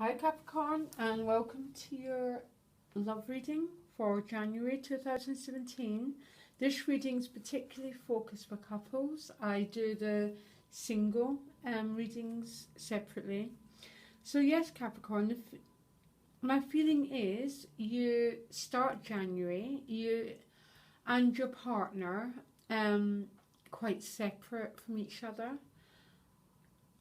Hi Capricorn, and welcome to your love reading for January 2017. This reading is particularly focused for couples. I do the single readings separately. So yes, Capricorn, my feeling is you start January, you and your partner quite separate from each other,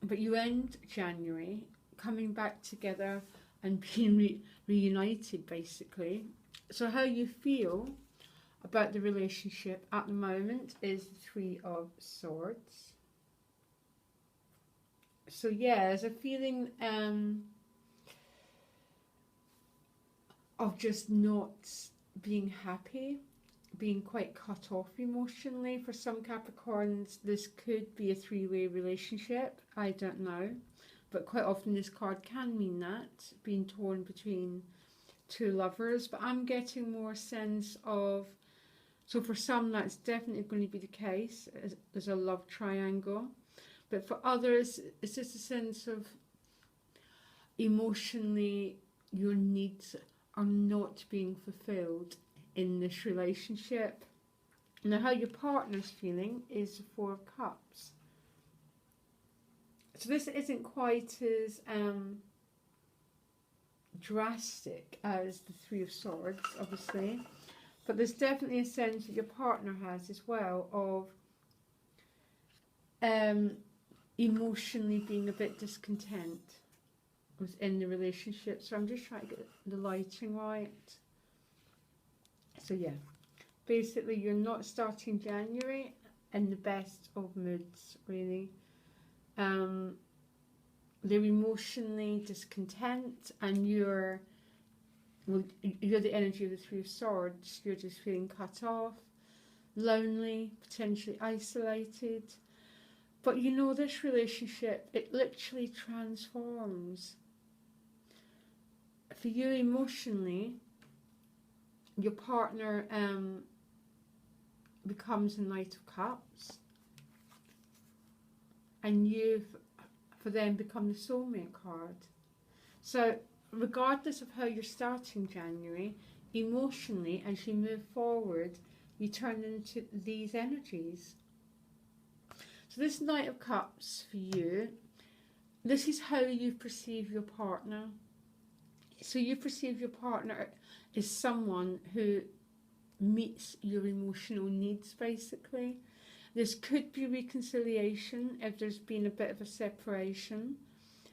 but you end January coming back together and being reunited, basically. So how you feel about the relationship at the moment is the Three of Swords. So yeah, there's a feeling of just not being happy, being quite cut off emotionally. For some Capricorns, this could be a three-way relationship, I don't know. But quite often this card can mean that, being torn between two lovers. But I'm getting more sense of, so for some that's definitely going to be the case, as a love triangle. But for others, it's just a sense of emotionally your needs are not being fulfilled in this relationship. Now how your partner's feeling is the Four of Cups. So this isn't quite as drastic as the Three of Swords, obviously, but there's definitely a sense that your partner has as well of emotionally being a bit discontent within the relationship. So I'm just trying to get the lighting right. So yeah, basically you're not starting January in the best of moods, really. They're emotionally discontent, and you're the energy of the Three of Swords. You're just feeling cut off, lonely, potentially isolated. But you know, this relationship, it literally transforms. For you emotionally, your partner becomes a Knight of Cups, and you've for them become the soulmate card. So regardless of how you're starting January, emotionally as you move forward, you turn into these energies. So this Knight of Cups for you, this is how you perceive your partner. So you perceive your partner as someone who meets your emotional needs, basically. This could be reconciliation if there's been a bit of a separation.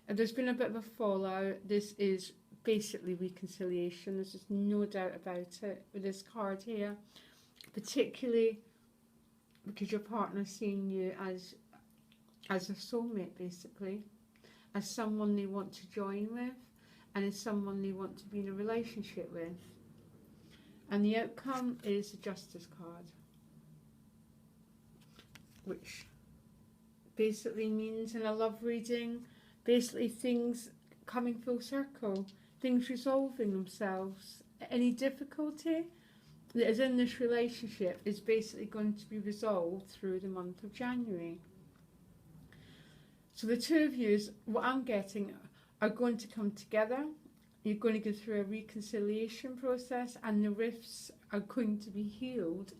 If there's been a bit of a fallout, this is basically reconciliation. There's just no doubt about it with this card here. Particularly because your partner's seeing you as a soulmate, basically. As someone they want to join with, and as someone they want to be in a relationship with. And the outcome is the Justice card, which basically means in a love reading, basically things coming full circle, things resolving themselves. Any difficulty that is in this relationship is basically going to be resolved through the month of January. So the two of you, what I'm getting, are going to come together. You're going to go through a reconciliation process, and the rifts are going to be healed.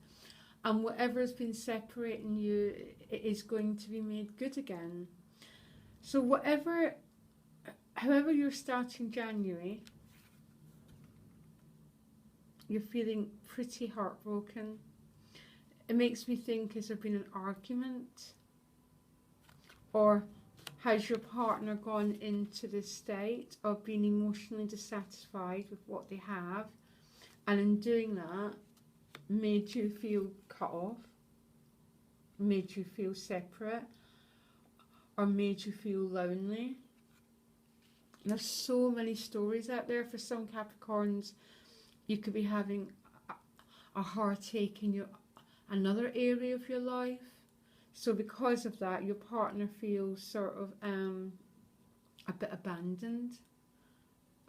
And whatever has been separating you, it is going to be made good again. So however you're starting January, you're feeling pretty heartbroken. It makes me think, has there been an argument? Or has your partner gone into this state of being emotionally dissatisfied with what they have, and in doing that, made you feel cut off, made you feel separate, or made you feel lonely? There's so many stories out there. For some Capricorns, you could be having a heartache in another area of your life. So because of that, your partner feels sort of a bit abandoned.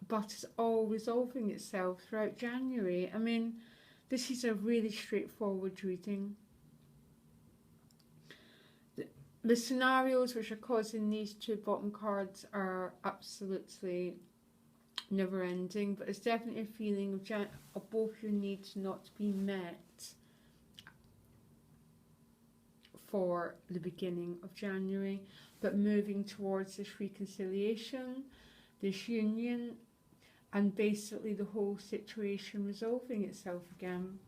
But it's all resolving itself throughout January. I mean, this is a really straightforward reading. The scenarios which are causing these two bottom cards are absolutely never ending, but it's definitely a feeling of both your needs not being met for the beginning of January, but moving towards this reconciliation, this union, and basically the whole situation resolving itself again.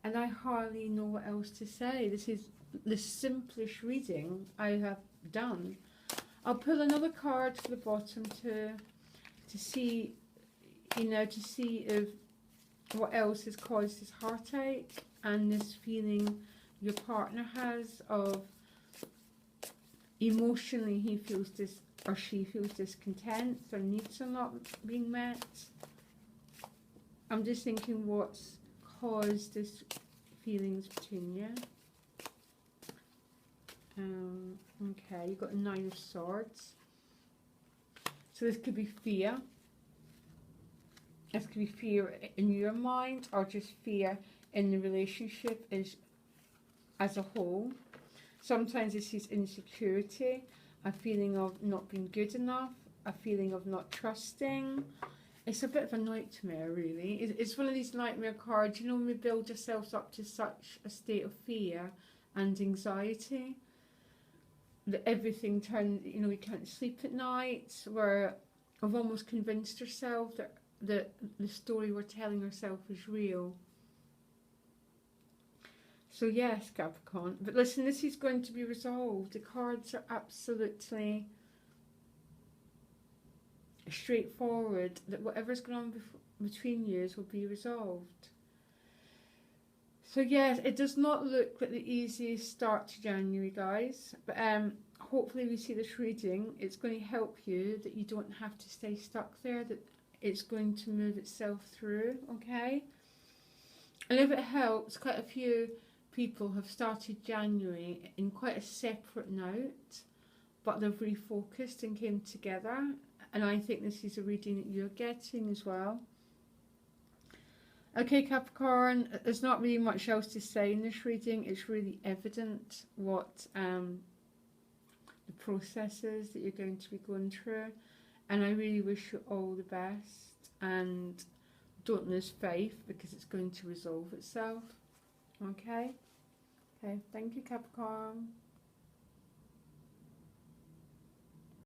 And I hardly know what else to say. This is the simplest reading I have done. I'll pull another card to the bottom to see, to see if what else has caused this heartache and this feeling your partner has of emotionally he feels this or she feels discontent, their needs are not being met. I'm just thinking what's caused this feelings between you. Okay, you've got a 9 of Swords. So this could be fear. This could be fear in your mind or just fear in the relationship as a whole. Sometimes this is insecurity, a feeling of not being good enough, a feeling of not trusting. It's a bit of a nightmare, really. It's one of these nightmare cards, when we build ourselves up to such a state of fear and anxiety that everything turns, we can't sleep at night, where we've almost convinced ourselves that the story we're telling ourselves is real. So yes, Capricorn. But listen, this is going to be resolved. The cards are absolutely straightforward, that whatever's going on between you will be resolved. So yes, it does not look like the easiest start to January, guys. But hopefully we see this reading. It's going to help you, that you don't have to stay stuck there, that it's going to move itself through, okay? And if it helps, quite a few people have started January in quite a separate note, but they've refocused and came together. And I think this is a reading that you're getting as well. Okay, Capricorn, there's not really much else to say in this reading. It's really evident what the process is that you're going to be going through. And I really wish you all the best. And don't lose faith, because it's going to resolve itself. Okay? Okay, thank you, Capricorn.